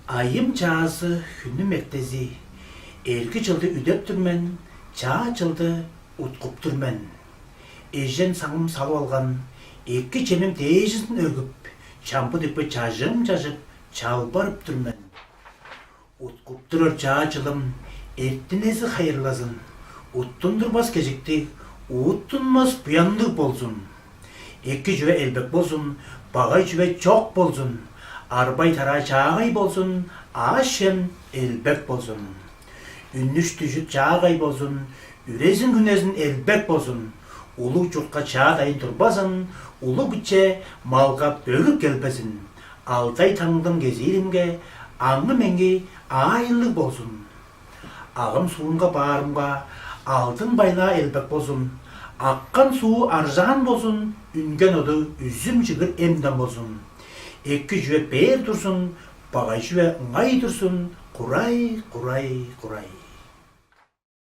Ayım çağısı hünüm ektezi, erki çıldı üdöptürmen, çağa çıldı utkuptürmen. Ejjen sağım salı algan, ekki çemim teyjizin örgüp, çampı düpü çajım çajıp, çalbarıp türmen. Utkupturur çağa çılım, ettinesi hayırlasın, uttundurmaz gecikti, uuttunmaz buyandık bolsun. Ekki jüve elbek bolsun, bağay jüve çok bolsun. Arbay tara çağay bolsun, aşem elbek bolsun. Ünnüş düşüt çağay bolsun, ürezin günezin elbek bolsun. Ulu çurtka çağdayın turbasın, ulu bütçe malga bölüp gelpesin. Altay tanıdım gezirimge, anlı mengi ayınlık bolsun. Ağım suğunga bağrımga, altın bayla elbek bolsun. Akkan suğu arzahan bolsun, üngen odu üzüm çıgır emden bolsun. Ekki jüve ber dursun, bağay jüve ыңай dursun, kuray, kuray, kuray.